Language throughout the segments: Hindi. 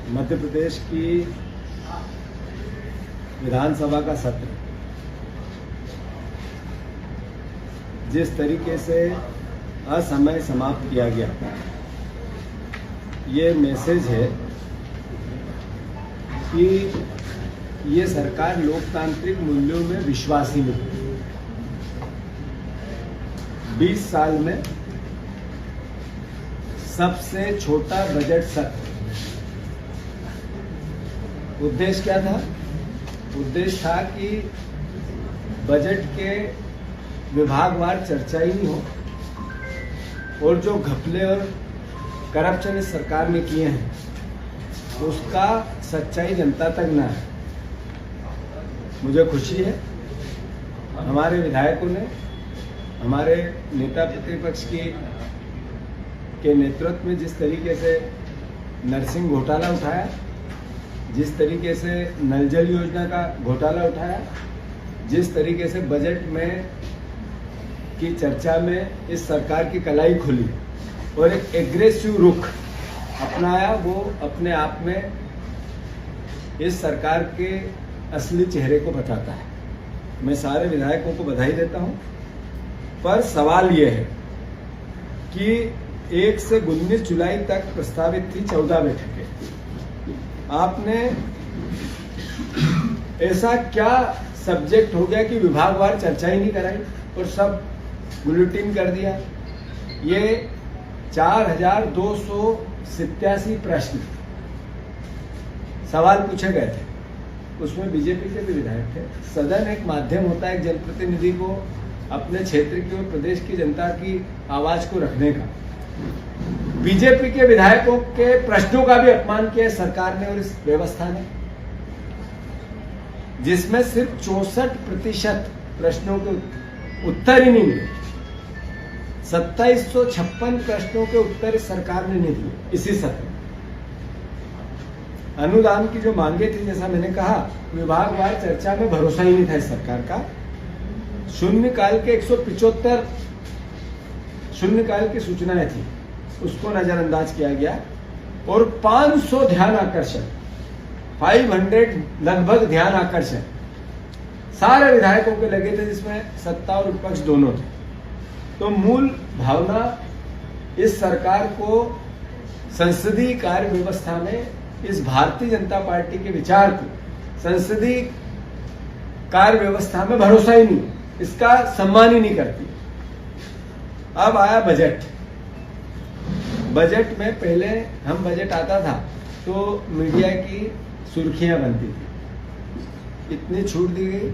मध्य प्रदेश की विधानसभा का सत्र जिस तरीके से असमय समाप्त किया गया, ये मैसेज है कि ये सरकार लोकतांत्रिक मूल्यों में विश्वासी नहीं। 20 साल में सबसे छोटा बजट सत्र। उद्देश्य क्या था? उद्देश्य था कि बजट के विभागवार चर्चा ही नहीं हो और जो घपले और करप्शन इस सरकार में किए हैं उसका सच्चाई जनता तक ना है। मुझे खुशी है हमारे विधायकों ने हमारे नेता प्रतिपक्ष के नेतृत्व में जिस तरीके से नर्सिंग घोटाला उठाया, जिस तरीके से नल जल योजना का घोटाला उठाया, जिस तरीके से बजट में की चर्चा में इस सरकार की कलाई खुली और एक एग्रेसिव रुख अपनाया, वो अपने आप में इस सरकार के असली चेहरे को बताता है। मैं सारे विधायकों को बधाई देता हूं, पर सवाल ये है कि 1 से 19 जुलाई तक प्रस्तावित थी 14 बैठकें। आपने ऐसा क्या सब्जेक्ट हो गया कि विभागवार चर्चा ही नहीं कराई और सब बुलेटिन कर दिया। ये 4287 प्रश्न सवाल पूछे गए थे, उसमें बीजेपी के भी विधायक थे। सदन एक माध्यम होता है एक जनप्रतिनिधि को अपने क्षेत्र की और प्रदेश की जनता की आवाज को रखने का। बीजेपी के विधायकों के प्रश्नों का भी अपमान किया सरकार ने और इस व्यवस्था ने, जिसमें सिर्फ 64% प्रश्नों के उत्तर ही नहीं मिले। 2756 प्रश्नों के उत्तर इस सरकार ने नहीं दिए इसी सत्र में। अनुदान की जो मांगे थी, जैसा मैंने कहा, विभागवार चर्चा में भरोसा ही नहीं था इस सरकार का। शून्यकाल के 175 शून्यकाल की सूचनाएं थी, उसको नजरअंदाज किया गया और 500 ध्यान आकर्षण, 500 लगभग ध्यान आकर्षण सारे विधायकों के लगे थे, जिसमें सत्ता और विपक्ष दोनों थे। तो मूल भावना इस सरकार को संसदीय कार्य व्यवस्था में, इस भारतीय जनता पार्टी के विचार को संसदीय कार्य व्यवस्था में भरोसा ही नहीं, इसका सम्मान ही नहीं करती। अब आया बजट। बजट में पहले हम बजट आता था तो मीडिया की सुर्खियां बनती थी, इतनी छूट दी गई,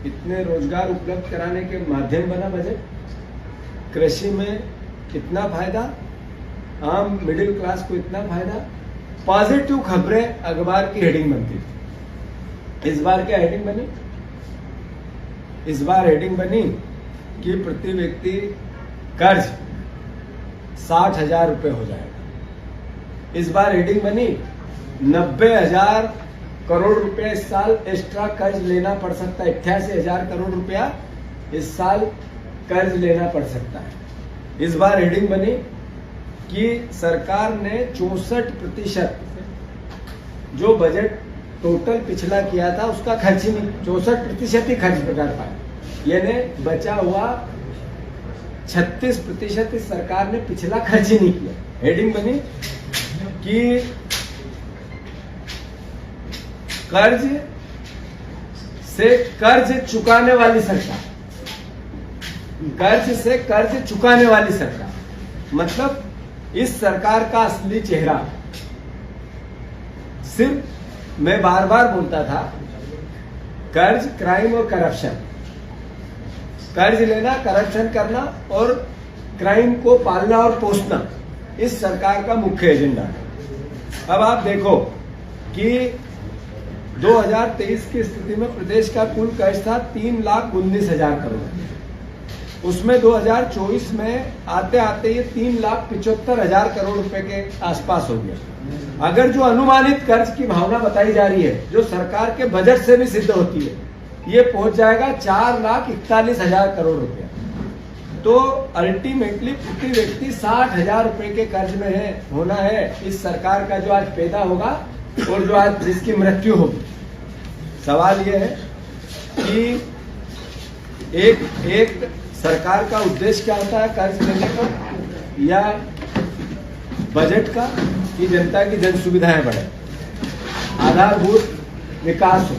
इतने रोजगार उपलब्ध कराने के माध्यम बना बजट, कृषि में इतना फायदा, आम मिडिल क्लास को इतना फायदा, पॉजिटिव खबरें अखबार की हेडिंग बनती थी। इस बार क्या हेडिंग बनी? इस बार हेडिंग बनी कि प्रति व्यक्ति कर्ज 60,000 रुपए हो जाएगा। इस बार हेडिंग बनी 90,000 करोड़ रुपए इस साल एक्स्ट्रा कर्ज लेना पड़ सकता है। 88,000 करोड़ रुपया इस साल कर्ज लेना पड़ सकता है। इस बार हेडिंग बनी कि सरकार ने 64% जो बजट टोटल पिछला किया था उसका खर्च ही नहीं, 64% ही खर्च कर पाया, यानी बचा हुआ 36% इस सरकार ने पिछला खर्च ही नहीं किया। हेडिंग बनी कि कर्ज से कर्ज चुकाने वाली सरकार, कर्ज से कर्ज चुकाने वाली सरकार। मतलब इस सरकार का असली चेहरा, सिर्फ मैं बार बार बोलता था, कर्ज, क्राइम और करप्शन, कर्ज लेना, करप्शन करना और क्राइम को पालना और पोसना इस सरकार का मुख्य एजेंडा है। अब आप देखो कि 2023 की स्थिति में प्रदेश का कुल कर्ज था 3,19,000 करोड़, उसमें 2024 में आते आते ये 3,75,000 करोड़ रुपए के आसपास हो गया। अगर जो अनुमानित कर्ज की भावना बताई जा रही है, जो सरकार के बजट से भी सिद्ध होती है, ये पहुंच जाएगा 4,41,000 करोड़ रुपया। तो अल्टीमेटली प्रति व्यक्ति 60,000 रुपए के कर्ज में होना है। इस सरकार का जो आज पैदा होगा और जो आज जिसकी मृत्यु होगी। सवाल यह है कि एक सरकार का उद्देश्य क्या होता है कर्ज लेने का या बजट का, कि जनता की जन सुविधाएं बढ़े, आधारभूत विकास हो,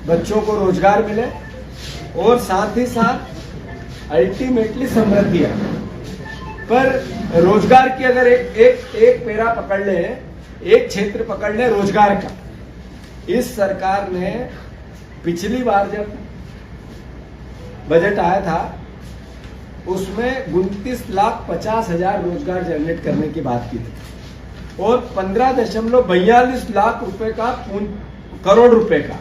बच्चों को रोजगार मिले और साथ ही साथ अल्टीमेटली समृद्धि आए। पर रोजगार की अगर एक पेरा पकड़ ले, एक क्षेत्र पकड़ ले रोजगार का, इस सरकार ने पिछली बार जब बजट आया था उसमें 29,50,000 रोजगार जनरेट करने की बात की थी और 15.42 लाख रुपए का करोड़ रुपए का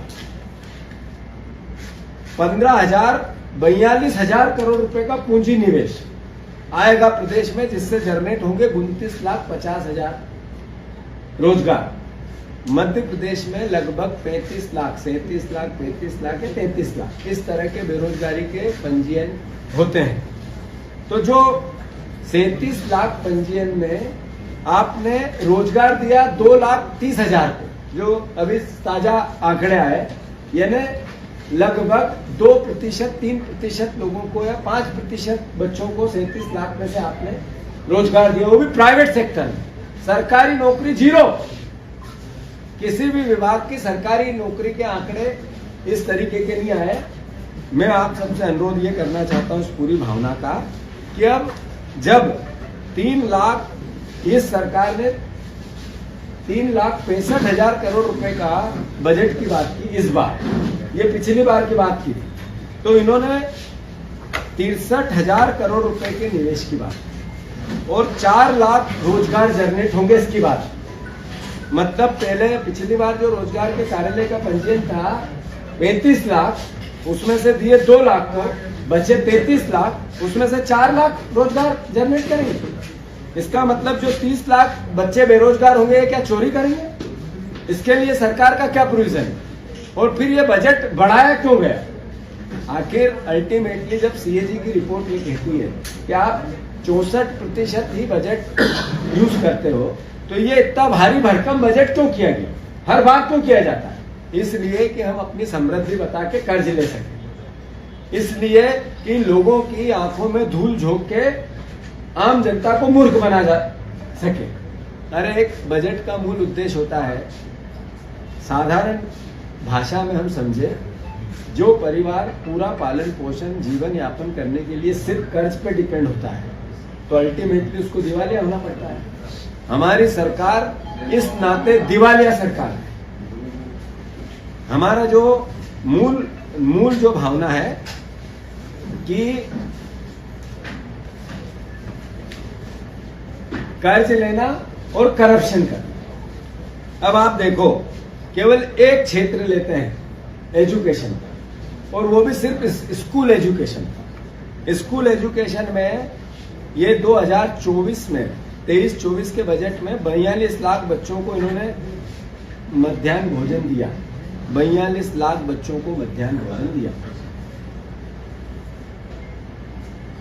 42,000 करोड़ रुपए का पूंजी निवेश आएगा प्रदेश में, जिससे जनरेट होंगे 29,50,000 रोजगार। मध्य प्रदेश में लगभग 35 लाख, 37 लाख, 35 लाख या 33 लाख इस तरह के बेरोजगारी के पंजीयन होते हैं। तो जो 37 लाख पंजीयन में आपने रोजगार दिया 2,30,000 को, जो अभी ताजा आंकड़े आए, यानी लगभग 2%, 3% लोगों को या 5% बच्चों को 37 लाख में से आपने रोजगार दिया, वो भी प्राइवेट सेक्टर में। सरकारी नौकरी जीरो, किसी भी विभाग की सरकारी नौकरी के आंकड़े इस तरीके के नहीं आए। मैं आप सबसे अनुरोध ये करना चाहता हूं इस पूरी भावना का कि अब जब 3 लाख, इस सरकार ने 3,65,000 करोड़ रुपए का बजट की बात की इस बार, ये पिछली बार की बात की थी, तो इन्होंने 63,000 करोड़ रुपए के निवेश की बात और 4 लाख रोजगार जनरेट होंगे इसकी बात। मतलब पहले पिछली बार जो रोजगार के कार्यालय का पंजीयन था 35 लाख, उसमें से दिए 2 लाख को, बचे 33 लाख, उसमें से 4 लाख रोजगार जनरेट करेंगे। इसका मतलब जो 30 लाख बच्चे बेरोजगार होंगे क्या चोरी करेंगे? इसके लिए सरकार का क्या प्रोविजन है? और फिर ये बजट बढ़ाया क्यों गया? आखिर अल्टीमेटली जब सीएजी की रिपोर्ट ये कहती है कि आप 64% ही बजट यूज करते हो, तो ये इतना भारी भरकम बजट क्यों किया गया? हर बार क्यों किया जाता है? इसलिए कि हम अपनी समृद्धि बता के कर्ज ले सकें, इसलिए कि लोगों की आंखों में धूल झोंक के आम जनता को मूर्ख बना जा सके। अरे एक बजट का मूल उद्देश्य होता है, साधारण भाषा में हम समझे, जो परिवार पूरा पालन पोषण जीवन यापन करने के लिए सिर्फ कर्ज पे डिपेंड होता है, तो अल्टीमेटली उसको दिवालिया होना पड़ता है। हमारी सरकार इस नाते दिवालिया सरकार है। हमारा जो मूल जो भावना है कि कर्ज लेना और करप्शन करना। अब आप देखो, केवल एक क्षेत्र लेते हैं एजुकेशन का, और वो भी सिर्फ स्कूल एजुकेशन का। स्कूल एजुकेशन में ये 2024 में 23-24 के बजट में 42 लाख बच्चों को इन्होंने मध्याह्न भोजन दिया। 42 लाख बच्चों को मध्याह्न भोजन दिया।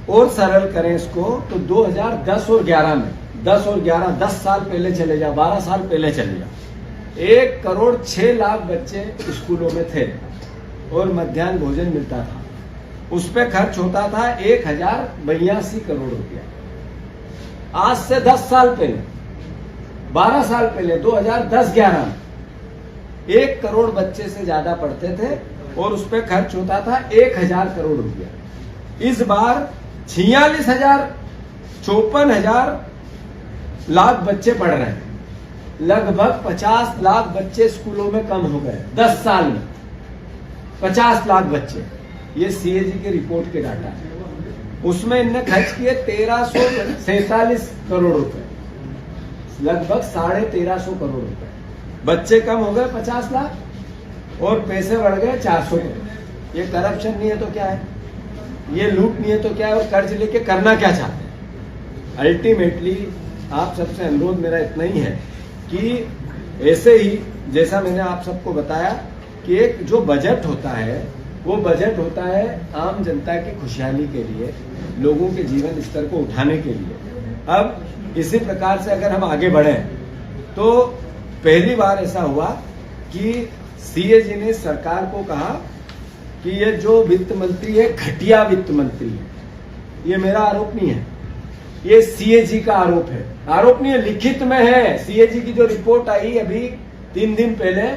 और सरल करें इसको तो 2010 और 11 में, 10 और 11, 10 साल पहले चले जा, 12 साल पहले चले जा, 1,06,00,000 बच्चे स्कूलों में थे और मध्याह्न भोजन मिलता था। उस पर खर्च होता था 1,082 करोड़ रुपया। आज से 10 साल पहले, 12 साल पहले, 2010-11 में 1 करोड़ बच्चे से ज्यादा पढ़ते थे और उस पर खर्च होता था 1,000 करोड़ रुपया। इस बार 54,000 लाख बच्चे पढ़ रहे हैं। लगभग 50 लाख बच्चे स्कूलों में कम हो गए 10 साल में। 50 लाख बच्चे, ये सीएजी के रिपोर्ट के डाटा है। उसमें इनने खर्च किए 1,347 करोड़ रुपए, लगभग 1,350 करोड़ रुपए। बच्चे कम हो गए 50 लाख और पैसे बढ़ गए 400 करोड़। ये करप्शन नहीं है तो क्या है? ये लूट नहीं है तो क्या है? और कर्ज लेके करना क्या चाहते हैं? अल्टीमेटली आप सबसे अनुरोध मेरा इतना ही है कि ऐसे ही जैसा मैंने आप सबको बताया कि एक जो बजट होता है वो बजट होता है आम जनता की खुशहाली के लिए, लोगों के जीवन स्तर को उठाने के लिए। अब इसी प्रकार से अगर हम आगे बढ़े तो पहली बार ऐसा हुआ कि सीएजी ने सरकार को कहा कि ये जो वित्त मंत्री है घटिया वित्त मंत्री है। ये मेरा आरोप नहीं है, ये सीएजी का आरोप है। आरोप नहीं है, लिखित में है। सीएजी की जो रिपोर्ट आई अभी 3 दिन पहले,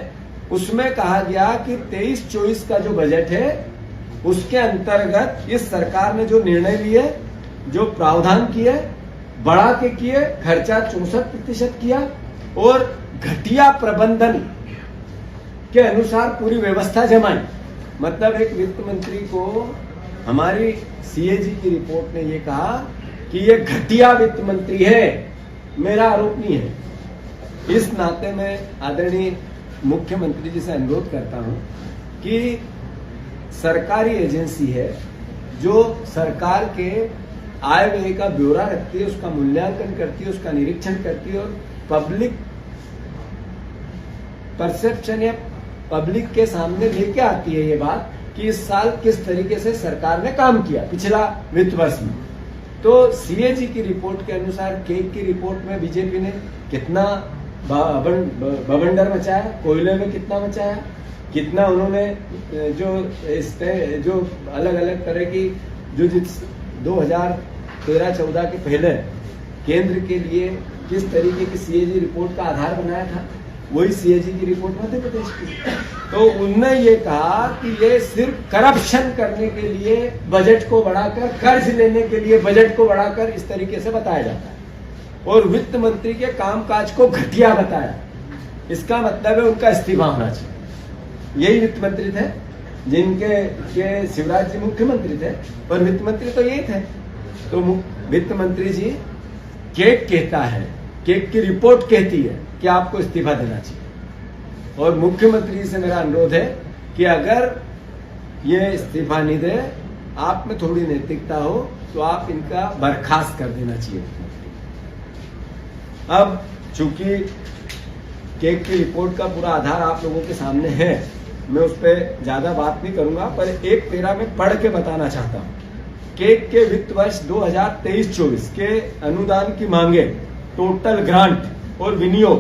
उसमें कहा गया कि 23-24 का जो बजट है उसके अंतर्गत इस सरकार ने जो निर्णय लिए, जो प्रावधान किए, बढ़ा के किए, खर्चा 64% किया और घटिया प्रबंधन के अनुसार पूरी व्यवस्था जमाई। मतलब एक वित्त मंत्री को हमारी सीएजी की रिपोर्ट ने ये कहा कि ये घटिया वित्त मंत्री है। मेरा आरोप नहीं है। इस नाते मैं आदरणीय मुख्यमंत्री जी से अनुरोध करता हूं कि सरकारी एजेंसी है जो सरकार के आय व्यय का ब्यौरा रखती है, उसका मूल्यांकन करती है, उसका निरीक्षण करती है और पब्लिक परसेप्शन या पब्लिक के सामने लेके आती है ये बात कि इस साल किस तरीके से सरकार ने काम किया पिछला वित्त वर्ष में। तो सीएजी की रिपोर्ट के अनुसार, केक की रिपोर्ट में बीजेपी ने कितना बवंडर मचाया, कोयले में कितना मचाया, कितना उन्होंने जो अलग अलग तरह की जो 2013-14 के पहले केंद्र के लिए किस तरीके की सीएजी रिपोर्ट का आधार बनाया था, वही सीएजी की रिपोर्ट मध्य प्रदेश की। तो उनने ये कहा कि ये सिर्फ करप्शन करने के लिए बजट को बढ़ाकर, कर्ज लेने के लिए बजट को बढ़ाकर इस तरीके से बताया जाता है और वित्त मंत्री के कामकाज को घटिया बताया। इसका मतलब है उनका इस्तीफा होना चाहिए। यही वित्त मंत्री थे जिनके शिवराज जी मुख्यमंत्री थे और वित्त मंत्री तो यही थे। तो वित्त मंत्री जी, केक कहता है, केक की रिपोर्ट कहती है कि आपको इस्तीफा देना चाहिए। और मुख्यमंत्री जी से मेरा अनुरोध है कि अगर ये इस्तीफा नहीं दे, आप में थोड़ी नैतिकता हो तो आप इनका बर्खास्त कर देना चाहिए। अब चूंकि केक की रिपोर्ट का पूरा आधार आप लोगों के सामने है, मैं उस पर ज्यादा बात नहीं करूंगा, पर एक पैरा में पढ़ के बताना चाहता हूं। केक के वित्त वर्ष 2023-24 के अनुदान की मांगे, टोटल ग्रांट और विनियोग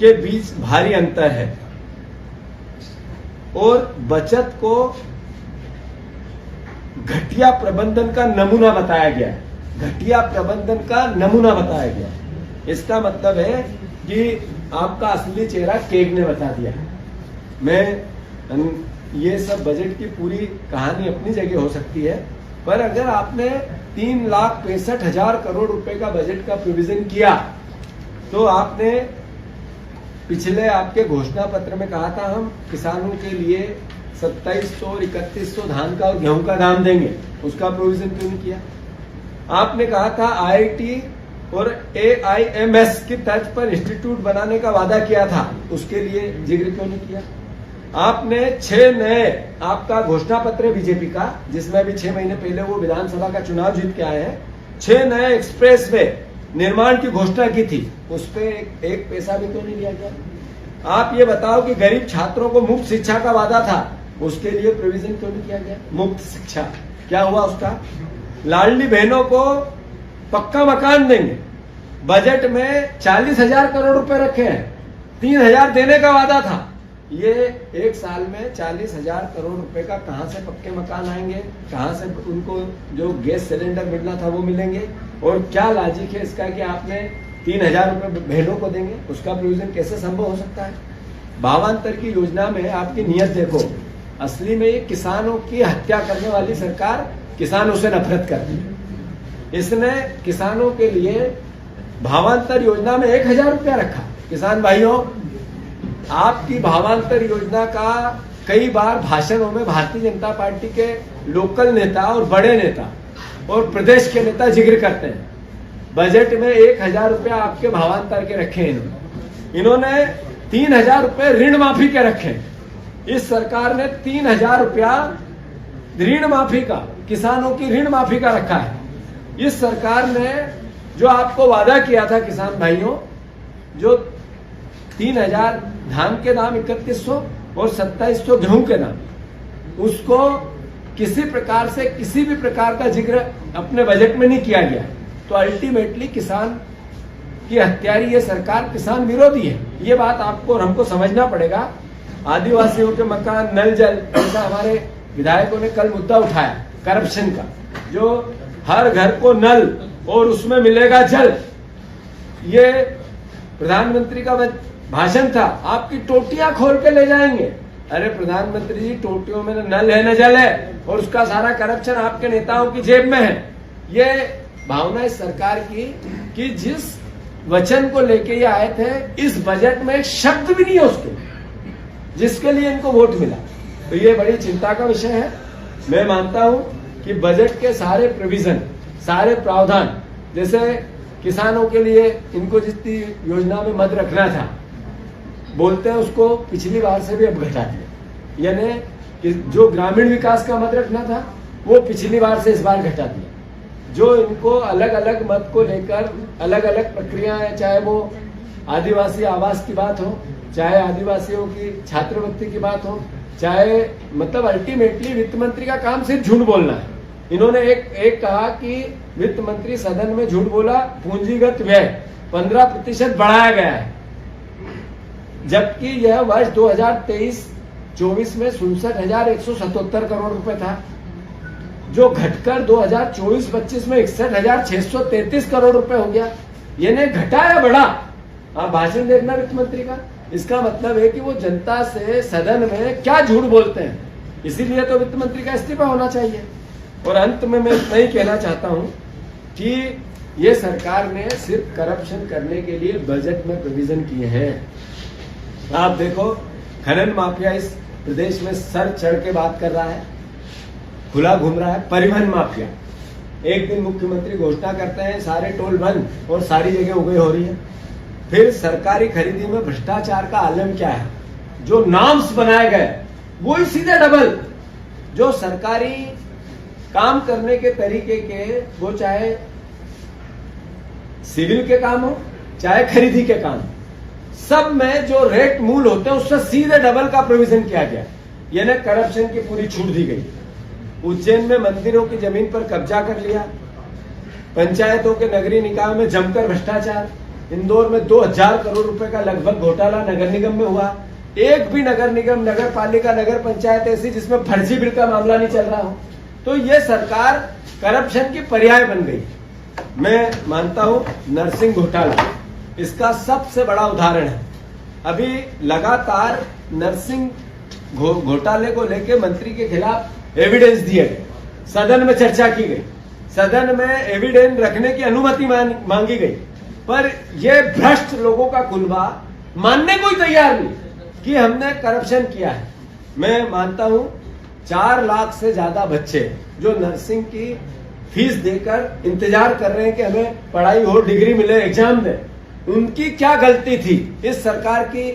के बीच भारी अंतर है और बचत को घटिया प्रबंधन का नमूना बताया गया है। घटिया प्रबंधन का नमूना बताया गया है। इसका मतलब है कि आपका असली चेहरा केक ने बता दिया है। ये सब बजट की पूरी कहानी अपनी जगह हो सकती है, पर अगर आपने 3,65,000 करोड़ रुपए का बजट का प्रोविजन किया तो आपने पिछले आपके घोषणा पत्र में कहा था हम किसानों के लिए 2700 और 3100 धान का और गेहूं का दाम देंगे, उसका प्रोविजन क्यों नहीं किया? आपने कहा था आईआईटी और AIMS की तर्ज पर इंस्टीट्यूट बनाने का वादा किया था, उसके लिए जिक्र क्यों नहीं किया? आपने 6 नए, आपका घोषणा पत्र है बीजेपी का जिसमें अभी 6 महीने पहले वो विधानसभा का चुनाव जीत के आए हैं, 6 नए एक्सप्रेस वे निर्माण की घोषणा की थी, उस पे एक पैसा भी क्यों नहीं लिया गया? आप ये बताओ कि गरीब छात्रों को मुफ्त शिक्षा का वादा था, उसके लिए प्रोविजन क्यों नहीं किया गया? मुफ्त शिक्षा क्या हुआ उसका? लाडली बहनों को पक्का मकान देंगे, बजट में 40,000 करोड़ रुपए रखे हैं, 3,000 देने का वादा था। ये एक साल में 40,000 करोड़ रुपए का कहां से पक्के मकान आएंगे? कहां से उनको जो गैस सिलेंडर मिलना था वो मिलेंगे? और क्या लॉजिक है इसका कि आपने 3,000 रुपए बहनों को देंगे? उसका प्रोविजन कैसे संभव हो सकता है? भावांतर की योजना में आपकी नियत देखो, असली में ये किसानों की हत्या करने वाली सरकार किसानों से नफरत करती है। इसने किसानों के लिए भावांतर योजना में 1,000 रुपया रखा। किसान भाइयों, आपकी भावांतर योजना का कई बार भाषणों में भारतीय जनता पार्टी के लोकल नेता और बड़े नेता और प्रदेश के नेता जिक्र करते हैं। बजट में 1,000 रुपया आपके भावांतर के रखे हैं। इन्होंने 3,000 रुपए ऋण माफी के रखे। इस सरकार ने 3,000 रुपया ऋण माफी का, किसानों की ऋण माफी का रखा है। इस सरकार ने जो आपको वादा किया था किसान भाइयों, जो 3,000 धान के दाम 3100 और 2700 गेहूं के दाम, उसको किसी प्रकार से किसी भी प्रकार का जिक्र अपने बजट में नहीं किया गया। तो अल्टीमेटली किसान कि हत्यारी ये सरकार किसान विरोधी है। ये बात आपको और हमको समझना पड़ेगा। आदिवासियों के मकान, नल जल, ऐसा हमारे विधायकों ने कल मुद्दा उठाया करप्शन का, जो हर घर को नल और उसमें मिलेगा जल। ये प्रधानमंत्री का भाषण था, आपकी टोटियां खोल के ले जाएंगे। अरे प्रधानमंत्री जी, टोटियों में न नल है न जल है, और उसका सारा करप्शन आपके नेताओं की जेब में है। ये भावना इस सरकार की कि जिस वचन को लेके ये आए थे, इस बजट में एक शब्द भी नहीं है उसके, जिसके लिए इनको वोट मिला। तो ये बड़ी चिंता का विषय है। मैं मानता हूं कि बजट के सारे प्रोविजन, सारे प्रावधान, जैसे किसानों के लिए इनको जितनी योजना में मद रखना था, बोलते हैं उसको पिछली बार से भी अब घटा दिया। यानी कि जो ग्रामीण विकास का मद रखना था वो पिछली बार से इस बार घटा दिया। जो इनको अलग अलग मद को लेकर अलग अलग प्रक्रियाएं, चाहे वो आदिवासी आवास की बात हो, चाहे आदिवासियों की छात्रवृत्ति की बात हो, चाहे मतलब अल्टीमेटली वित्त मंत्री का काम सिर्फ झूठ बोलना है। इन्होंने एक कहा कि वित्त मंत्री सदन में झूठ बोला, पूंजीगत व्यय 15% बढ़ाया गया है, जबकि यह वर्ष 2023-24 में 67,177 करोड़ रुपए था, जो घटकर 2024-25 में 61,633 करोड़ रुपए हो गया। यानी घटाया बढ़ा। आप भाषण देखना वित्त मंत्री का, इसका मतलब है कि वो जनता से सदन में क्या झूठ बोलते हैं। इसीलिए तो वित्त मंत्री का इस्तीफा होना चाहिए। और अंत में मैं इतना ही कहना चाहता हूं कि ये सरकार ने सिर्फ करप्शन करने के लिए बजट में प्रोविजन किए हैं। आप देखो, खनन माफिया इस प्रदेश में सर चढ़ के बात कर रहा है, खुला घूम रहा है। परिवहन माफिया, एक दिन मुख्यमंत्री घोषणा करते हैं सारे टोल बंद और सारी जगह उगई हो रही है। फिर सरकारी खरीदी में भ्रष्टाचार का आलम क्या है? जो नॉर्म्स बनाए गए वो ही सीधे डबल। जो सरकारी काम करने के तरीके के, वो चाहे सिविल के काम हो चाहे खरीदी के काम, सब में जो रेट मूल होते हैं उससे सीधे डबल का प्रोविजन किया गया। यानी करप्शन की पूरी छूट दी गई। उज्जैन में मंदिरों की जमीन पर कब्जा कर लिया, पंचायतों के नगरीय निकाय में जमकर भ्रष्टाचार, इंदौर में 2000 करोड़ रुपए का लगभग घोटाला नगर निगम में हुआ। एक भी नगर निगम, नगर पालिका, नगर पंचायत ऐसी जिसमें फर्जी बिल का मामला नहीं चल रहा हो। तो ये सरकार करप्शन की पर्याय बन गई। मैं मानता हूं नर्सिंग घोटाला इसका सबसे बड़ा उदाहरण है। अभी लगातार नर्सिंग घोटाले को लेकर मंत्री के खिलाफ एविडेंस दिए गए, सदन में चर्चा की गई, सदन में एविडेंस रखने की अनुमति मांगी गई, पर यह भ्रष्ट लोगों का कुनबा मानने को ही तैयार नहीं कि हमने करप्शन किया है। मैं मानता हूं 4 लाख से ज्यादा बच्चे जो नर्सिंग की फीस देकर इंतजार कर रहे हैं कि हमें पढ़ाई हो, डिग्री मिले, एग्जाम दें, उनकी क्या गलती थी? इस सरकार की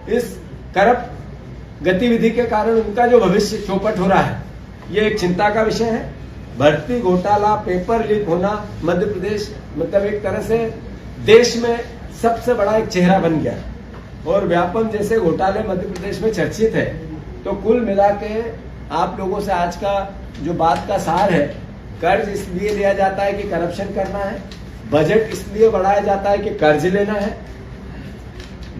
इस करप्ट गतिविधि के कारण उनका जो भविष्य चौपट हो रहा है, ये एक चिंता का विषय है। भर्ती घोटाला, पेपर लीक होना, मध्य प्रदेश मतलब एक तरह से देश में सबसे बड़ा एक चेहरा बन गया, और व्यापम जैसे घोटाले मध्य प्रदेश में चर्चित है। तो कुल मिला के आप लोगों से आज का जो बात का सार है, कर्ज इसलिए लिया जाता है कि करप्शन करना है, बजट इसलिए बढ़ाया जाता है कि कर्ज लेना है।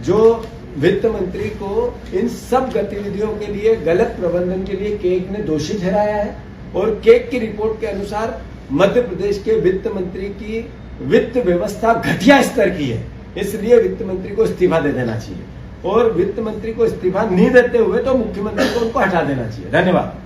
जो वित्त मंत्री को इन सब गतिविधियों के लिए, गलत प्रबंधन के लिए केक ने दोषी ठहराया है, और केक की रिपोर्ट के अनुसार मध्य प्रदेश के वित्त मंत्री की वित्त व्यवस्था घटिया स्तर की है। इसलिए वित्त मंत्री को इस्तीफा दे देना चाहिए, और वित्त मंत्री को इस्तीफा नहीं देते हुए तो मुख्यमंत्री को उनको हटा देना चाहिए। धन्यवाद।